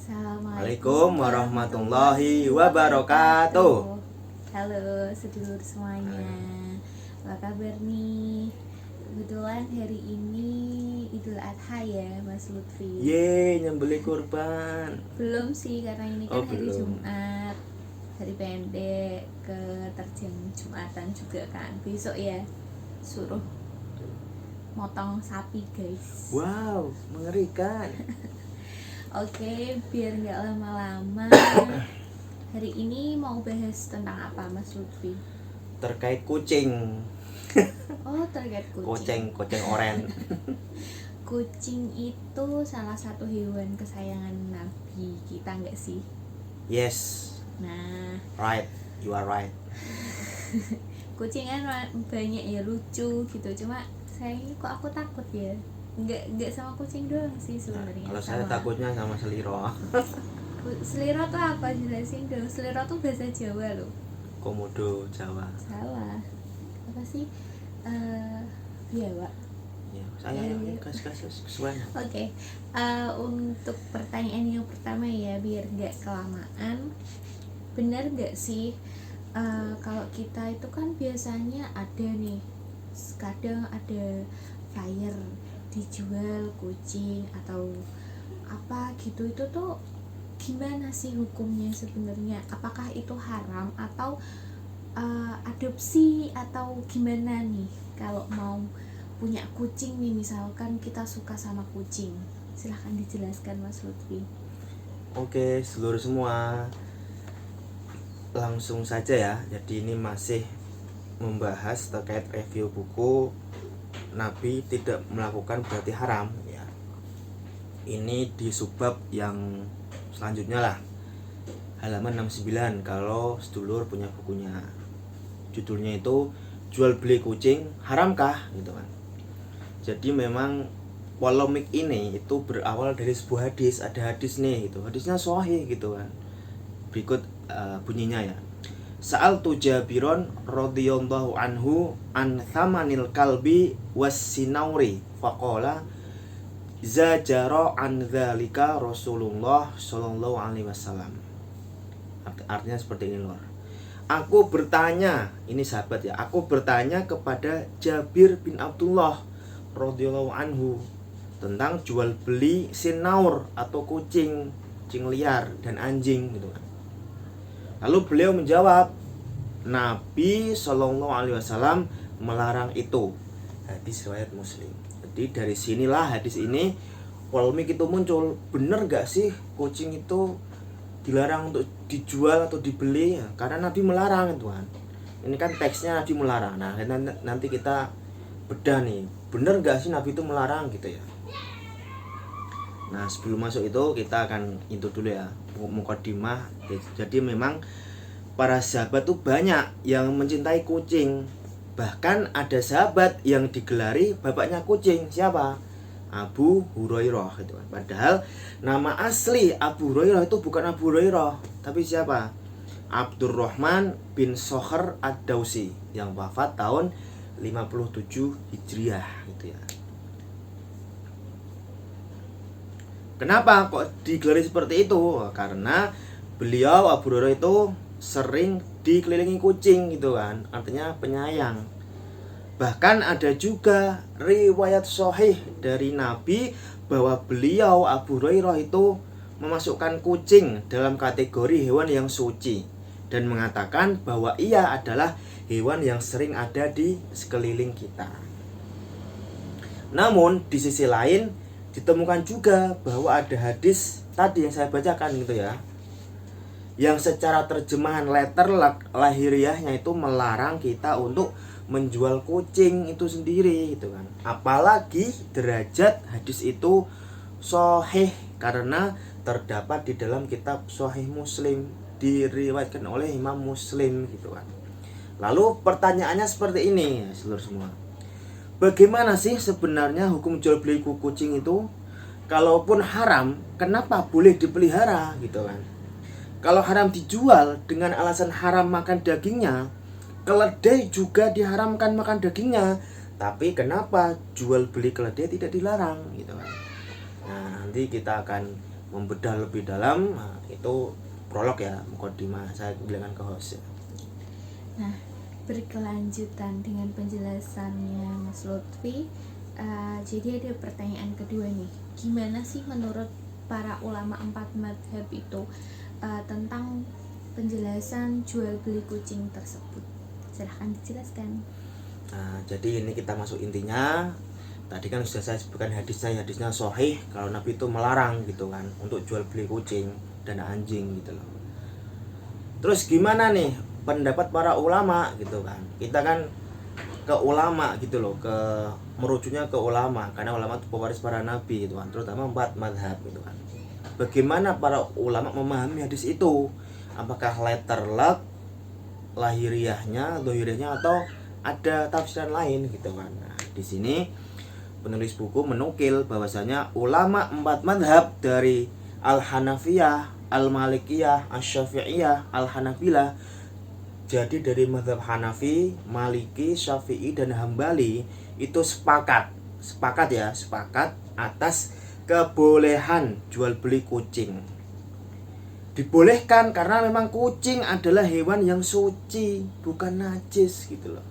Assalamualaikum warahmatullahi wabarakatuh. Halo sedulur semuanya, apa kabar nih? Kebetulan hari ini Idul Adha ya Mas Lutfi. Nyembeli kurban. Belum sih, karena ini kan hari belum. Jumat, hari pendek, keterjang Jumatan juga kan. Besok ya suruh motong sapi guys. Wow, mengerikan. Oke, biar nggak lama-lama, hari ini mau bahas tentang apa Mas Lutfi? Terkait kucing. Oh, terkait kucing. Kucing oren. Kucing itu salah satu hewan kesayangan Nabi kita nggak sih? Yes, Nah, right, you are right. kucing kan banyak ya, lucu gitu. Cuma sayangnya kok aku takut ya. Nggak sama kucing doang sih sebenarnya. Kalau saya takutnya sama seliro. Seliro tuh apa, jelasin dong. Seliro tuh bahasa Jawa loh. Komodo Jawa. Salah. Apa sih? Biawak. Ya, saya kasih kesuanya. Oke. Untuk pertanyaan yang pertama ya, biar nggak kelamaan. Benar nggak sih kalau kita itu kan biasanya ada nih, kadang ada flyer dijual kucing atau apa gitu, itu tuh gimana sih hukumnya sebenarnya? Apakah itu haram atau adopsi atau gimana nih kalau mau punya kucing nih, misalkan kita suka sama kucing? Silahkan dijelaskan Mas Lutfi. Oke, seluruh semua, langsung saja ya. Jadi ini masih membahas terkait review buku Nabi tidak melakukan berarti haram ya. Ini di subbab yang selanjutnya lah, halaman 69, kalau sedulur punya bukunya. Judulnya itu jual beli kucing haramkah gitu kan. Jadi memang polemik ini itu berawal dari sebuah hadis. Ada hadis nih gitu, hadisnya sahih gitu kan. Berikut bunyinya ya. Sa'altu Jabiron radhiyallahu anhu an thamanil kalbi was-sinauri faqala zajara an dzalika Rasulullah sallallahu alaihi wasallam. Artinya seperti ini lor. Aku bertanya, ini sahabat ya, aku bertanya kepada Jabir bin Abdullah radhiyallahu anhu tentang jual beli sinaur atau kucing liar dan anjing gitu kan. Lalu beliau menjawab, Nabi Shallallahu Alaihi Wasallam melarang itu. Hadis riwayat Muslim. Jadi dari sinilah hadis ini polemik itu muncul. Bener gak sih kucing itu dilarang untuk dijual atau dibeli? Ya, karena Nabi melarang itu kan. Ini kan teksnya Nabi melarang. Nah nanti kita bedah nih. Bener gak sih Nabi itu melarang gitu ya? Nah sebelum masuk itu kita akan itu dulu ya, mukadimah. Jadi memang para sahabat tuh banyak yang mencintai kucing. Bahkan ada sahabat yang digelari bapaknya kucing. Siapa? Abu Hurairah gitu kan. Padahal nama asli Abu Hurairah itu bukan Abu Hurairah, tapi siapa? Abdurrahman bin Sokhr ad-Dausi yang wafat tahun 57 Hijriah gitu ya. Kenapa kok digelari seperti itu? Karena beliau Abu Hurairah itu sering dikelilingi kucing gitu kan, artinya penyayang. Bahkan ada juga riwayat sahih dari Nabi bahwa beliau Abu Hurairah itu memasukkan kucing dalam kategori hewan yang suci dan mengatakan bahwa ia adalah hewan yang sering ada di sekeliling kita. Namun di sisi lain ditemukan juga bahwa ada hadis tadi yang saya bacakan gitu ya, yang secara terjemahan letter lahiriahnya itu melarang kita untuk menjual kucing itu sendiri gitu kan. Apalagi derajat hadis itu sahih karena terdapat di dalam kitab Sahih Muslim, diriwayatkan oleh Imam Muslim gitu kan. Lalu pertanyaannya seperti ini ya, seluruh semua. Bagaimana sih sebenarnya hukum jual beli kucing itu? Kalaupun haram, kenapa boleh dipelihara gitu kan? Kalau haram dijual dengan alasan haram makan dagingnya, keledai juga diharamkan makan dagingnya. Tapi kenapa jual beli keledai tidak dilarang gitu kan? Nah, nanti kita akan membedah lebih dalam, nah, itu prolog ya, mukadimah saya bilangkan ke host ya. Nah, berkelanjutan dengan penjelasannya Mas Lutfi, jadi ada pertanyaan kedua nih, gimana sih menurut para ulama 4 madhab itu tentang penjelasan jual beli kucing tersebut? Silahkan dijelaskan. Nah, jadi ini kita masuk intinya. Tadi kan sudah saya sebutkan hadisnya sahih kalau Nabi itu melarang gitu kan untuk jual beli kucing dan anjing gitu loh. Terus gimana nih pendapat para ulama gitu kan? Kita kan ke ulama gitu loh, merujuknya ke ulama karena ulama itu pewaris para nabi gitu kan, terutama 4 madhab gitu kan. Bagaimana para ulama memahami hadis itu? Apakah letter luck, lahiriahnya, dohiriahnya, atau ada tafsiran lain gitu kan? Nah, di sini penulis buku menukil bahwasanya ulama 4 madhab dari Al-Hanafiyah, Al-Malikiyah, Asy-Syafi'iyah, Al-Hanabilah. Jadi dari madhab Hanafi, Maliki, Syafi'i, dan Hambali itu sepakat atas kebolehan jual beli kucing. Dibolehkan karena memang kucing adalah hewan yang suci, bukan najis gitu loh.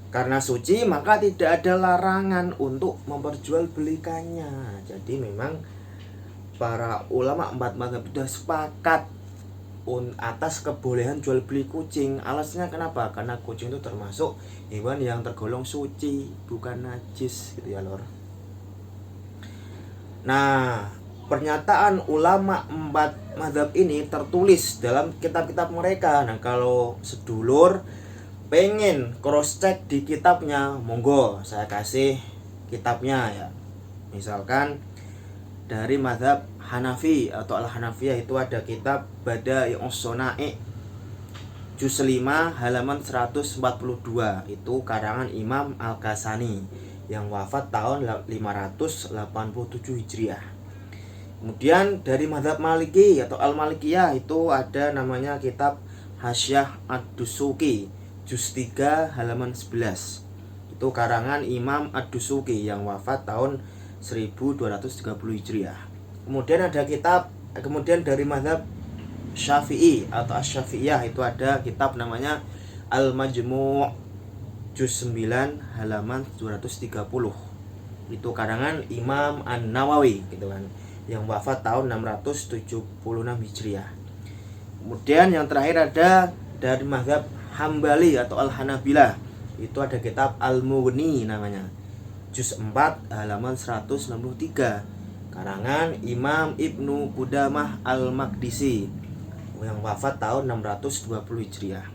Karena suci maka tidak ada larangan untuk memperjualbelikannya. Jadi memang para ulama 4 mazhab sudah sepakat atas kebolehan jual beli kucing. Alasannya kenapa? Karena kucing itu termasuk hewan yang tergolong suci, bukan najis gitu ya lor. Nah, pernyataan ulama 4 mazhab ini tertulis dalam kitab-kitab mereka. Nah, kalau sedulur pengen cross check di kitabnya, monggo saya kasih kitabnya ya. Misalkan dari mazhab Hanafi atau Al-Hanafiyah itu ada kitab Bada'i'us Shana'i juz 5 halaman 142, itu karangan Imam Al-Ghazali yang wafat tahun 587 Hijriah. Kemudian dari mazhab Maliki atau Al-Malikiyah itu ada namanya kitab Hasyiah Ad-Dusuki juz 3 halaman 11. Itu karangan Imam Ad-Dusuki yang wafat tahun 1230 Hijriah. Kemudian dari mazhab Syafi'i atau Asy-Syafi'iyah itu ada kitab namanya Al-Majmu' juz 9 halaman 230. Itu karangan Imam An-Nawawi gitu kan, yang wafat tahun 676 Hijriah. Kemudian yang terakhir ada dari mazhab Hambali atau Al-Hanabilah, itu ada kitab Al-Mughni namanya, juz 4 halaman 163, karangan Imam Ibnu Qudamah Al-Maqdisi yang wafat tahun 620 Hijriah.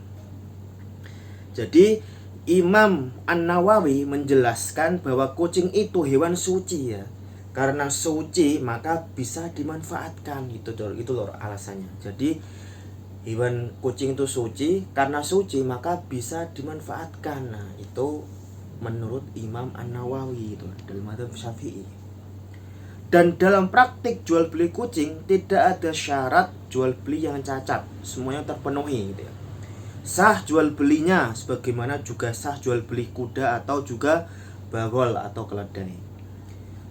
Jadi Imam An-Nawawi menjelaskan bahwa kucing itu hewan suci ya. Karena suci maka bisa dimanfaatkan gitu loh alasannya. Jadi hewan kucing itu suci, karena suci maka bisa dimanfaatkan. Nah, itu menurut Imam An-Nawawi itu dalam mazhab Syafi'i. Dan dalam praktik jual beli kucing tidak ada syarat jual beli yang cacat, semuanya terpenuhi gitu ya. Sah jual belinya sebagaimana juga sah jual beli kuda atau juga bagol atau keledai.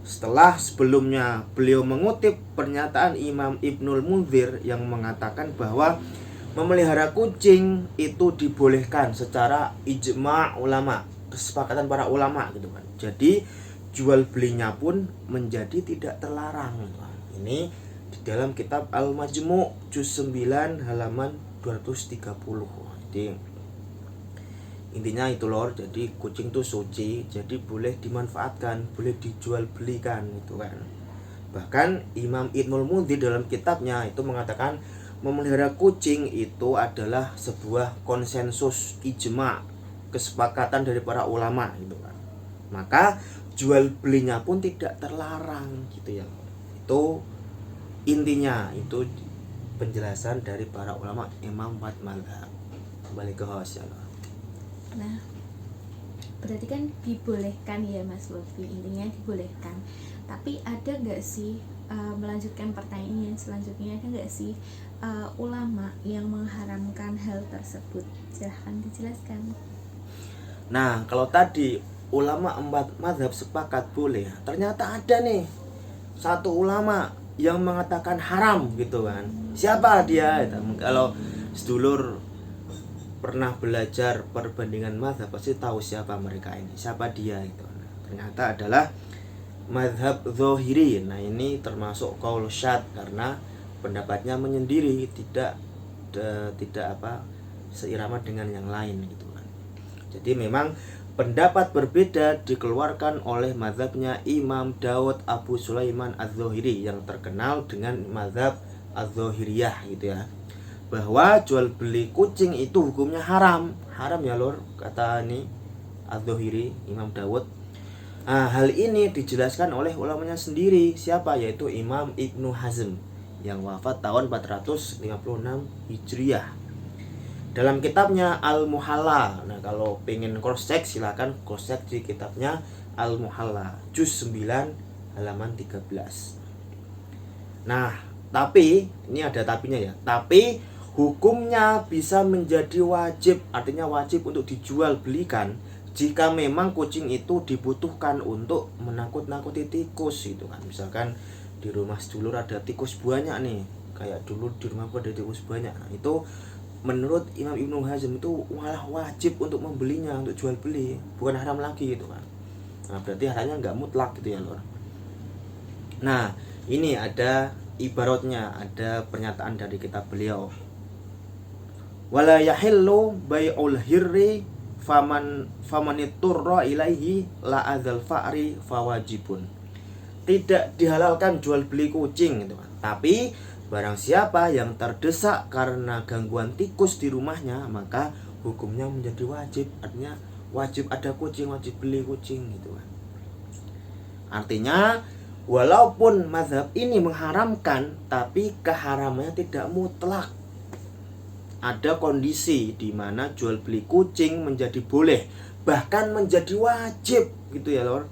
Sebelumnya beliau mengutip pernyataan Imam Ibnul Munzir yang mengatakan bahwa memelihara kucing itu dibolehkan secara ijma' ulama, kesepakatan para ulama gitu kan. Jadi jual belinya pun menjadi tidak terlarang. Ini di dalam kitab Al-Majmu' juz 9 halaman 230. Jadi intinya itu lor, jadi kucing itu suci, jadi boleh dimanfaatkan, boleh dijual belikan gitu kan. Bahkan Imam Ibnul Munzir dalam kitabnya itu mengatakan memelihara kucing itu adalah sebuah konsensus ijma', kesepakatan dari para ulama gitu kan. Maka jual belinya pun tidak terlarang gitu ya. Itu intinya, itu penjelasan dari para ulama Imam 4 mazhab. Kembali ke host ya. Nah, berarti kan dibolehkan ya Mas Lutfi, intinya dibolehkan. Tapi ada nggak sih, melanjutkan pertanyaan selanjutnya, ada nggak sih ulama yang mengharamkan hal tersebut? Silahkan dijelaskan. Nah, kalau tadi ulama 4 mazhab sepakat boleh, ternyata ada nih satu ulama yang mengatakan haram gitu kan. Siapa dia? Kalau sedulur pernah belajar perbandingan mazhab pasti tahu siapa mereka ini, siapa dia itu. Nah, ternyata adalah mazhab Dzohiri. Nah ini termasuk qaul syadz karena pendapatnya menyendiri, tidak seirama dengan yang lain gitu kan. Jadi memang pendapat berbeda dikeluarkan oleh mazhabnya Imam Daud Abu Sulaiman Az-Dzohiri yang terkenal dengan mazhab Az-Dzohiriyah gitu ya, bahwa jual beli kucing itu hukumnya haram ya lor, kata ini Az-Dzohiri Imam Daud. Nah, hal ini dijelaskan oleh ulamanya sendiri, siapa? Yaitu Imam Ibnu Hazm yang wafat tahun 456 Hijriah dalam kitabnya Al-Muhalla. Nah kalau pengen cross check silakan cross check di kitabnya Al-Muhalla juz 9 halaman 13. Nah tapi ini ada tapinya ya, tapi hukumnya bisa menjadi wajib, artinya wajib untuk dijual belikan jika memang kucing itu dibutuhkan untuk menakut-nakuti tikus gitu kan. Misalkan di rumah sedulur ada tikus banyak nih, kayak dulu di rumahku ada tikus banyak. Nah, itu menurut Imam Ibnu Hazm itu malah wajib untuk membelinya, untuk jual beli, bukan haram lagi gitu kan. Nah berarti haramnya nggak mutlak gitu ya lor. Nah ini ada ibaratnya, ada pernyataan dari kitab beliau, wala yahillu bai'ul hirri famaniturra ilaihi la adzal fa'ri fawajibun. Tidak dihalalkan jual beli kucing gitu kan. Tapi barang siapa yang terdesak karena gangguan tikus di rumahnya, maka hukumnya menjadi wajib. Artinya wajib ada kucing, wajib beli kucing gitu kan. Artinya walaupun mazhab ini mengharamkan, tapi keharamannya tidak mutlak. Ada kondisi di mana jual beli kucing menjadi boleh, bahkan menjadi wajib gitu ya lor.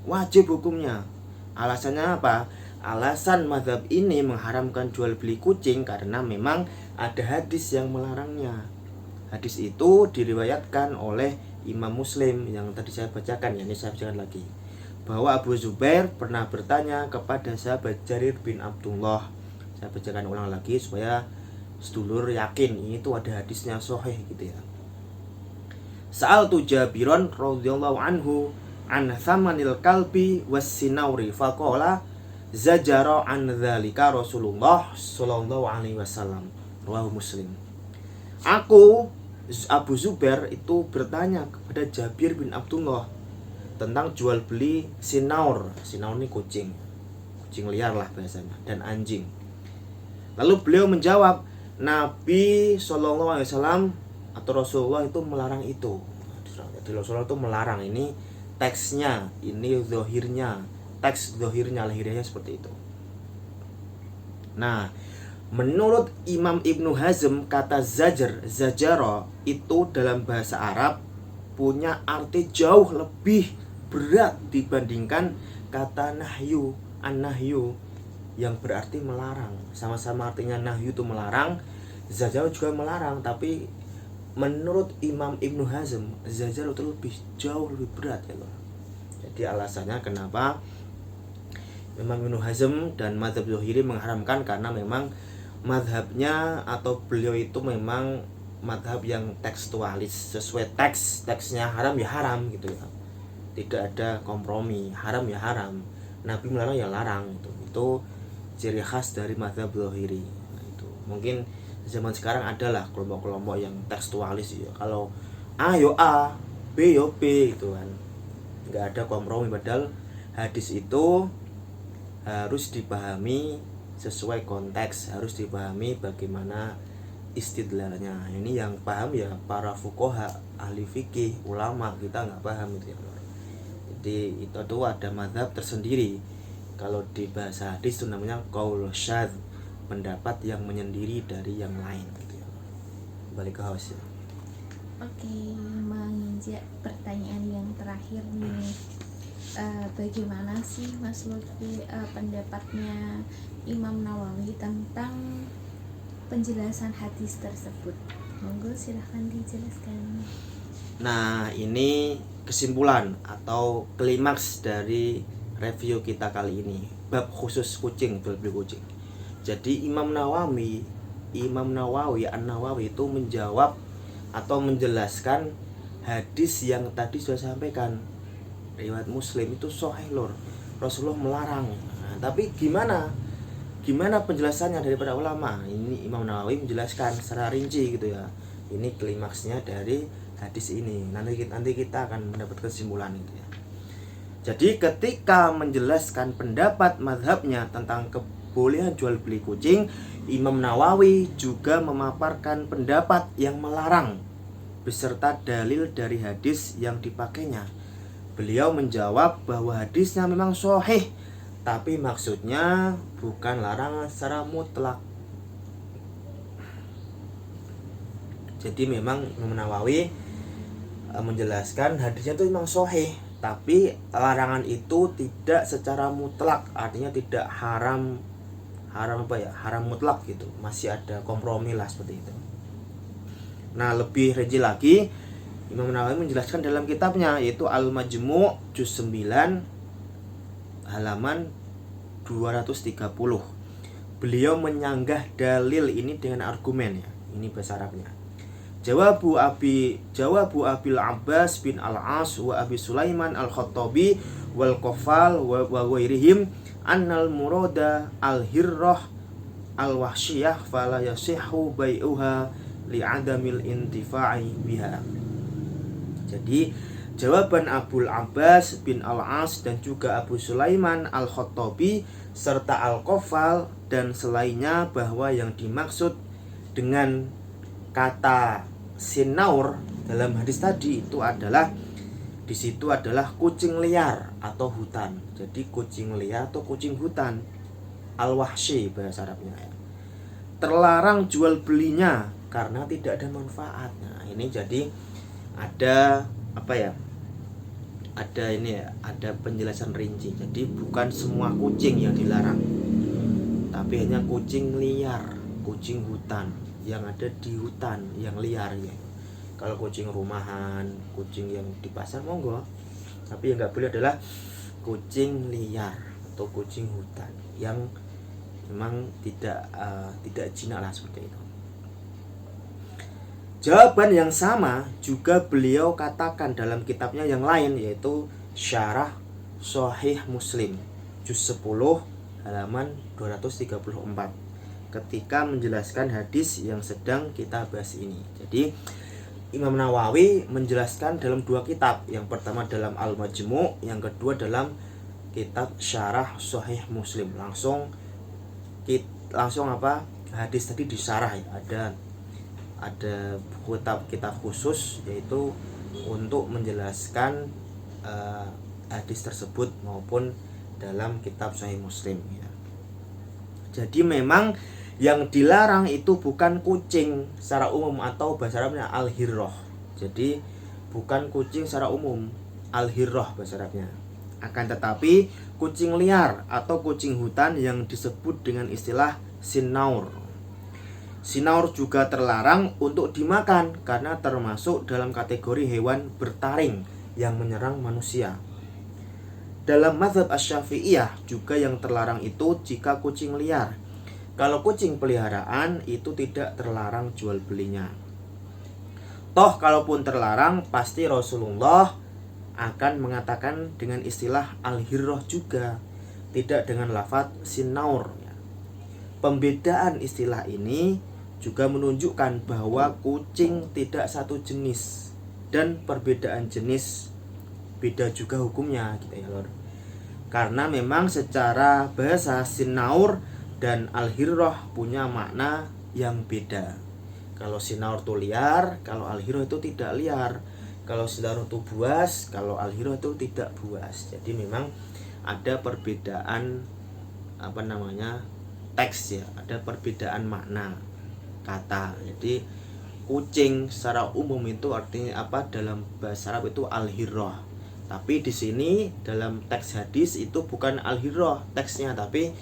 Wajib hukumnya. Alasannya apa? Alasan mazhab ini mengharamkan jual beli kucing karena memang ada hadis yang melarangnya. Hadis itu diriwayatkan oleh Imam Muslim yang tadi saya bacakan ya, ini saya bacakan lagi. Bahwa Abu Zubair pernah bertanya kepada sahabat Jarir bin Abdullah. Saya bacakan ulang lagi supaya sedulur yakin ini tuh ada hadisnya sahih gitu ya. Sa'altu Jabiron radhiyallahu anhu an thamanil kalbi was sinauri faqala zajara an dzalika Rasulullah sallallahu alaihi wasallam. Rawahu Muslim. Aku Abu Zubair itu bertanya kepada Jabir bin Abdullah tentang jual beli sinaur. Sinaur ini kucing liar lah bahasanya, dan anjing. Lalu beliau menjawab, Nabi Shallallahu Alaihi Wasallam atau Rasulullah itu melarang itu. Jadi Rasulullah itu melarang, ini teksnya, ini zahirnya, teks zahirnya, lahiriahnya seperti itu. Nah, menurut Imam Ibnu Hazm kata zajara itu dalam bahasa Arab punya arti jauh lebih berat dibandingkan kata nahyu, an-nahyu yang berarti melarang. Sama-sama artinya nahyu itu melarang, zajar juga melarang, tapi menurut Imam Ibnu Hazm zajar itu jauh lebih berat ya loh. Jadi alasannya kenapa Imam Ibnu Hazm dan mazhab Dzohiri mengharamkan karena memang mazhabnya atau beliau itu memang mazhab yang tekstualis, sesuai teksnya haram ya haram gitu ya. Tidak ada kompromi, haram ya haram, Nabi melarang ya larang gitu. Itu ciri khas dari mazhab Dzohiri. Nah, itu mungkin zaman sekarang adalah kelompok-kelompok yang tekstualis ya. Kalau A yo A, B yo B gitu kan. Nggak ada kompromi, padahal hadis itu harus dipahami sesuai konteks, harus dipahami bagaimana istidlalnya. Ini yang paham ya para fuqaha, ahli fikih, ulama, kita nggak paham itu ya. Jadi itu tuh ada mazhab tersendiri. Kalau di bahasa hadis itu namanya qaul syadz, pendapat yang menyendiri dari yang lain gitu ya. Balik ke host ya. Oke, menginjak pertanyaan yang terakhir nih, bagaimana sih Mas Lutfi pendapatnya Imam Nawawi tentang penjelasan hadis tersebut? Monggo silahkan dijelaskan. Nah ini kesimpulan atau klimaks dari review kita kali ini. bab khusus kucing, jual beli kucing. Jadi Imam Nawawi An-Nawawi itu menjawab atau menjelaskan hadis yang tadi sudah sampaikan, riwayat Muslim itu sahih lur, Rasulullah melarang. Nah, tapi gimana penjelasannya daripada ulama? Ini Imam Nawawi menjelaskan secara rinci gitu ya. Ini klimaksnya dari hadis ini. Nanti kita akan mendapat kesimpulan itu ya. Jadi ketika menjelaskan pendapat mazhabnya tentang kebolehan jual beli kucing, Imam Nawawi juga memaparkan pendapat yang melarang beserta dalil dari hadis yang dipakainya. Beliau menjawab bahwa hadisnya memang sahih, tapi maksudnya bukan larangan secara mutlak. Jadi memang Imam Nawawi menjelaskan hadisnya itu memang sahih, tapi larangan itu tidak secara mutlak, artinya tidak haram mutlak gitu, masih ada kompromi lah seperti itu. Nah, lebih rinci lagi Imam Nawawi menjelaskan dalam kitabnya yaitu Al-Majmu' juz 9 halaman 230. Beliau menyanggah dalil ini dengan argumen ya. Ini bahasa Arabnya. Jawabu Abil Abbas bin Al-As wa Abi Sulaiman Al-Khattabi wal Qafal wa ghairihim annal murada al-hirrah al-wahsyiyah fala yasihhu bai'uha li'adamil intifa'i biha. Jadi jawaban Abul Abbas bin Al-As dan juga Abu Sulaiman Al-Khattabi serta Al-Qafal dan selainnya bahwa yang dimaksud dengan kata sinaur dalam hadis tadi itu adalah di situ adalah kucing liar atau hutan. Jadi kucing liar atau kucing hutan, al-wahsy bahasa Arabnya ya. Terlarang jual belinya karena tidak ada manfaat. Nah, ini jadi ada ada penjelasan rinci. Jadi bukan semua kucing yang dilarang, tapi hanya kucing liar, kucing hutan yang ada di hutan, yang liar ya. Kalau kucing rumahan, kucing yang di pasar monggo, tapi yang nggak boleh adalah kucing liar atau kucing hutan yang memang tidak jinak lah seperti itu. Jawaban yang sama juga beliau katakan dalam kitabnya yang lain yaitu Syarah Sahih Muslim juz 10 halaman 234 ketika menjelaskan hadis yang sedang kita bahas ini. Jadi Imam Nawawi menjelaskan dalam dua kitab, yang pertama dalam Al-Majmu', yang kedua dalam kitab Syarah Sahih Muslim. Langsung hadis tadi disyarah ya, ada kitab khusus yaitu untuk menjelaskan hadis tersebut maupun dalam kitab Sahih Muslim ya. Jadi memang yang dilarang itu bukan kucing secara umum atau bahasa Arabnya al-hirrah. Jadi bukan kucing secara umum, al-hirrah bahasa Arabnya. Akan tetapi kucing liar atau kucing hutan yang disebut dengan istilah sinaur. Sinaur juga terlarang untuk dimakan karena termasuk dalam kategori hewan bertaring yang menyerang manusia. Dalam mazhab Asy-Syafi'iyah juga yang terlarang itu jika kucing liar. Kalau kucing peliharaan itu tidak terlarang jual belinya. Toh kalaupun terlarang pasti Rasulullah akan mengatakan dengan istilah al-hirrah juga, tidak dengan lafaz sinaur. Pembedaan istilah ini juga menunjukkan bahwa kucing tidak satu jenis dan perbedaan jenis beda juga hukumnya gitu ya lor. Karena memang secara bahasa sinaur dan al-hirrah punya makna yang beda. Kalau sinaur itu liar, kalau al-hirrah itu tidak liar. Kalau sinaur itu buas, kalau al-hirrah itu tidak buas. Jadi memang ada perbedaan teks ya, ada perbedaan makna kata. Jadi kucing secara umum itu artinya apa dalam bahasa Arab itu al-hirrah. Tapi di sini dalam teks hadis itu bukan al-hirrah teksnya, tapi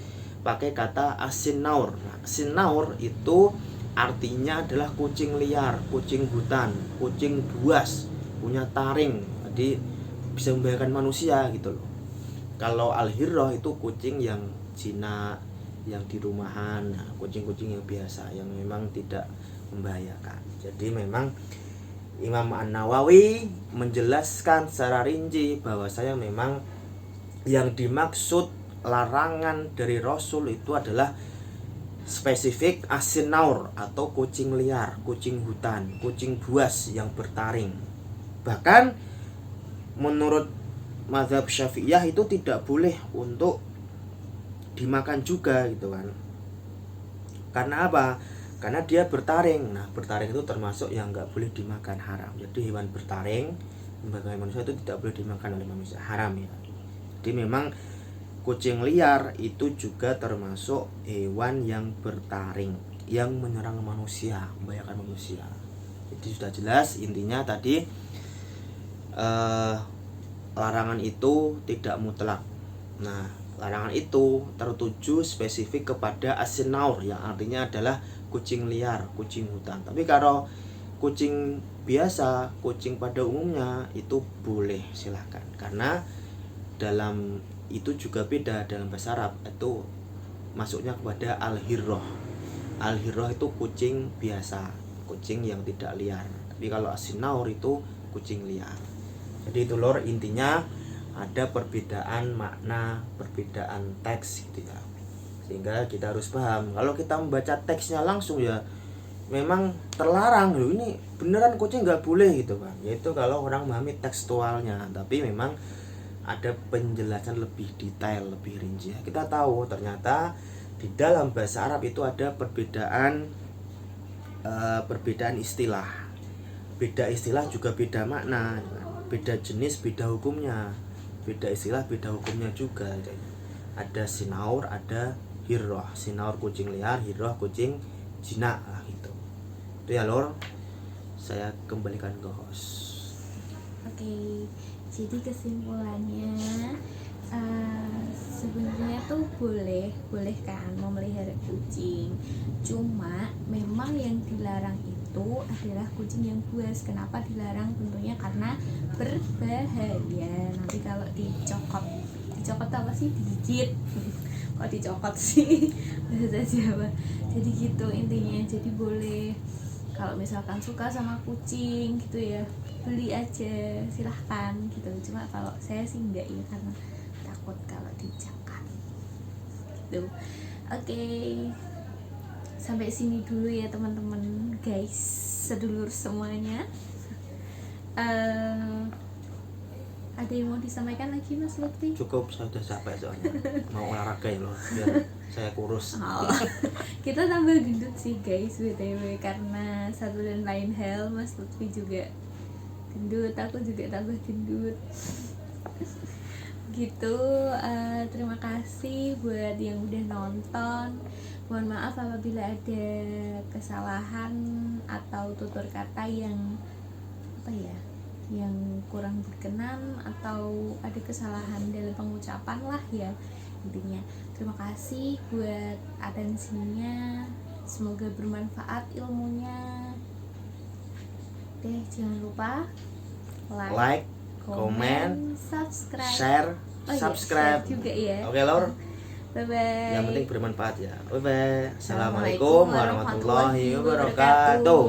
pakai kata as-sinaur. Nah, sinaur itu artinya adalah kucing liar, kucing hutan, kucing buas, punya taring, jadi bisa membahayakan manusia gitu loh. Kalau al-hirrah itu kucing yang jinak, yang di rumahan, nah, kucing-kucing yang biasa yang memang tidak membahayakan. Jadi memang Imam An-Nawawi menjelaskan secara rinci bahwa saya memang yang dimaksud larangan dari Rasul itu adalah spesifik as-sinaur atau kucing liar, kucing hutan, kucing buas yang bertaring. Bahkan menurut mazhab Syafi'iyah itu tidak boleh untuk dimakan juga gitu kan. Karena apa? Karena dia bertaring. Nah, bertaring itu termasuk yang nggak boleh dimakan, haram. Jadi hewan bertaring sebagai manusia itu tidak boleh dimakan oleh manusia, haram ya. Jadi memang kucing liar itu juga termasuk hewan yang bertaring, yang menyerang manusia, membahayakan manusia. Jadi sudah jelas intinya tadi, larangan itu tidak mutlak. Nah, larangan itu tertuju spesifik kepada as-sinaur yang artinya adalah kucing liar, kucing hutan. Tapi kalau kucing biasa, kucing pada umumnya itu boleh, silahkan. Karena dalam itu juga beda, dalam bahasa Arab itu masuknya kepada al-hirrah. Al-hirrah itu kucing biasa, kucing yang tidak liar. Tapi kalau as-sinaur itu kucing liar. Jadi itu lor, intinya ada perbedaan makna, perbedaan teks gitu ya. Sehingga kita harus paham. Kalau kita membaca teksnya langsung ya memang terlarang loh, ini beneran kucing nggak boleh gitu kan. Yaitu kalau orang memahami tekstualnya. Tapi memang ada penjelasan lebih detail, lebih rinci. Kita tahu ternyata di dalam bahasa Arab itu ada perbedaan istilah. Beda istilah juga beda makna. Beda jenis, beda hukumnya. Beda istilah, beda hukumnya juga. Ada sinaur, ada hirrah. Sinaur kucing liar, hirrah kucing jinak lah gitu. Itu ya lor. Saya kembalikan ke host. Oke, jadi kesimpulannya sebenarnya tuh boleh kan memelihara kucing. Cuma memang yang dilarang itu adalah kucing yang buas. Kenapa dilarang? Tentunya karena berbahaya. Nanti kalau dicokot apa sih? Digigit. Kok dicokot sih? Bahasa Jawa. Jadi gitu intinya. Jadi boleh, kalau misalkan suka sama kucing gitu ya, beli aja, silahkan gitu. Cuma kalau saya sih enggak ya, karena takut kalau dicakar gitu. Oke, sampai sini dulu ya teman-teman, guys, sedulur semuanya. Ada yang mau disampaikan lagi Mas Lutfi? Cukup, saya udah capek soalnya mau olahraga ya loh, biar saya kurus. Kita tambah gendut sih guys BTW, karena satu dan lain hal Mas Lutfi juga gendut, aku juga tambah gendut gitu. Terima kasih buat yang udah nonton. Mohon maaf apabila ada kesalahan atau tutur kata yang yang kurang berkenan atau ada kesalahan dalam pengucapan lah ya intinya. Terima kasih buat atensinya, semoga bermanfaat ilmunya. Jangan lupa like, komen, subscribe, share juga ya. Oke lor. Bye bye. Yang penting bermanfaat ya. Bye bye. Assalamualaikum warahmatullahi wabarakatuh.